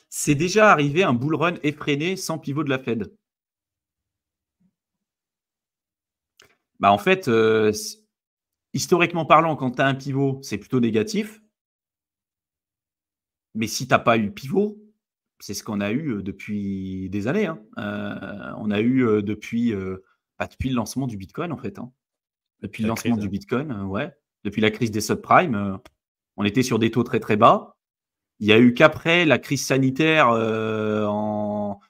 C'est déjà arrivé un bull run effréné sans pivot de la Fed. Bah, en fait, historiquement parlant, quand tu as un pivot, c'est plutôt négatif. Mais si tu as pas eu le pivot, c'est ce qu'on a eu depuis des années. Hein. On a eu depuis le lancement du Bitcoin, en fait. Hein. Depuis le La lancement crise. du Bitcoin, ouais. Depuis la crise des subprimes, on était sur des taux très très bas. Il y a eu qu'après la crise sanitaire donc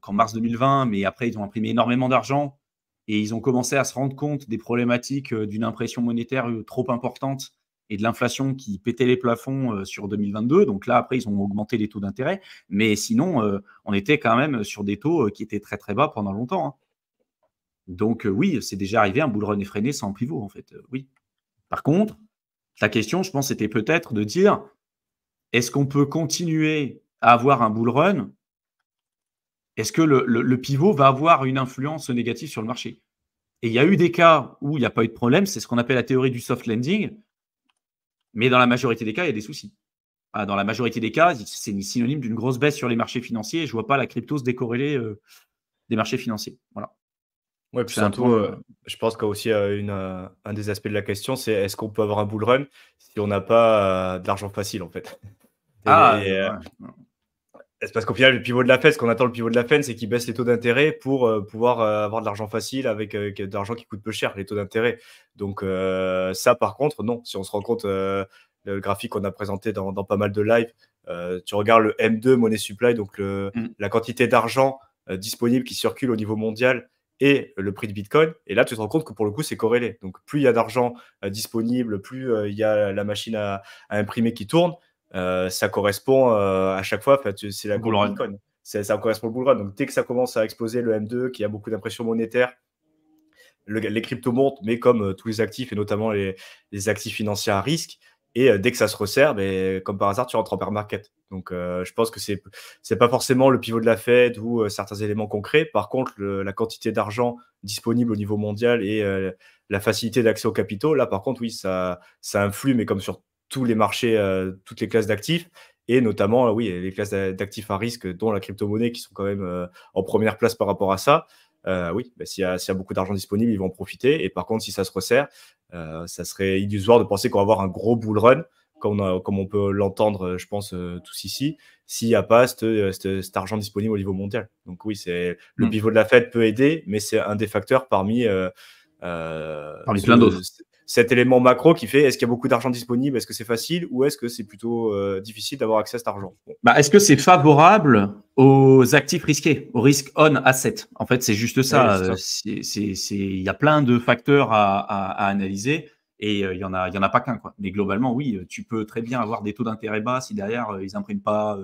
en mars 2020, mais après, ils ont imprimé énormément d'argent et ils ont commencé à se rendre compte des problématiques d'une impression monétaire trop importante et de l'inflation qui pétait les plafonds sur 2022. Donc là, après, ils ont augmenté les taux d'intérêt. Mais sinon, on était quand même sur des taux qui étaient très, très bas pendant longtemps. Hein. Donc oui, c'est déjà arrivé un bull run effréné sans pivot, en fait. Oui. Par contre, ta question, je pense, c'était peut-être de dire est-ce qu'on peut continuer à avoir un bull run? Est-ce que le pivot va avoir une influence négative sur le marché? Et il y a eu des cas où il n'y a pas eu de problème, c'est ce qu'on appelle la théorie du soft landing, mais dans la majorité des cas, il y a des soucis. Dans la majorité des cas, c'est synonyme d'une grosse baisse sur les marchés financiers et je ne vois pas la crypto se décorréler des marchés financiers. Voilà. Ouais, puis C'est un surtout, point. je pense qu'il y a aussi, un des aspects de la question, c'est est-ce qu'on peut avoir un bull run si on n'a pas, de l'argent facile, en fait? Et Ouais. c'est parce qu'au final, le pivot de la Fed, ce qu'on attend le pivot de la Fed, c'est qu'il baisse les taux d'intérêt pour pouvoir avoir de l'argent facile avec de l'argent qui coûte peu cher, les taux d'intérêt. Donc ça, par contre, non. Si on se rend compte, le graphique qu'on a présenté dans pas mal de live, tu regardes le M2 money supply, donc Mm. la quantité d'argent disponible qui circule au niveau mondial et le prix de Bitcoin. Et là, tu te rends compte que pour le coup, c'est corrélé. Donc plus il y a d'argent disponible, plus il y a la machine à imprimer qui tourne. Ça correspond à chaque fois, c'est la Bull courbe run. Bitcoin. Ça correspond au bull run. Donc, dès que ça commence à exploser le M2, qu'il y a beaucoup d'impression monétaire, les cryptos montent, mais comme tous les actifs, et notamment les actifs financiers à risque. Et dès que ça se resserre, ben, comme par hasard, tu rentres en bear market. Donc, je pense que c'est pas forcément le pivot de la Fed ou certains éléments concrets. Par contre, la quantité d'argent disponible au niveau mondial et la facilité d'accès aux capitaux, là, par contre, oui, ça influe, mais comme sur tous les marchés, toutes les classes d'actifs, et notamment, oui, les classes d'actifs à risque, dont la crypto-monnaie, qui sont quand même en première place par rapport à ça. Oui, bah, s'il y a beaucoup d'argent disponible, ils vont en profiter. Et par contre, si ça se resserre, ça serait illusoire de penser qu'on va avoir un gros bull run, comme on peut l'entendre, je pense, tous ici, s'il n'y a pas cet argent disponible au niveau mondial. Donc oui, le Mm. pivot de la Fed peut aider, mais c'est un des facteurs parmi Parmi plein d'autres. cet élément macro qui fait est-ce qu'il y a beaucoup d'argent disponible, est-ce que c'est facile ou est-ce que c'est plutôt difficile d'avoir accès à cet argent. Bon. Bah, est-ce que c'est favorable aux actifs risqués, au risque on asset? En fait, c'est juste Oui, ça. c'est ça. Il y a plein de facteurs à analyser et il y en a pas qu'un. Quoi. Mais globalement, oui, tu peux très bien avoir des taux d'intérêt bas si derrière, ils n'impriment pas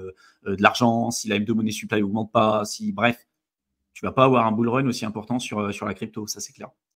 de l'argent, si la M2 monnaie supply augmente pas, bref, tu vas pas avoir un bull run aussi important sur la crypto, ça c'est clair.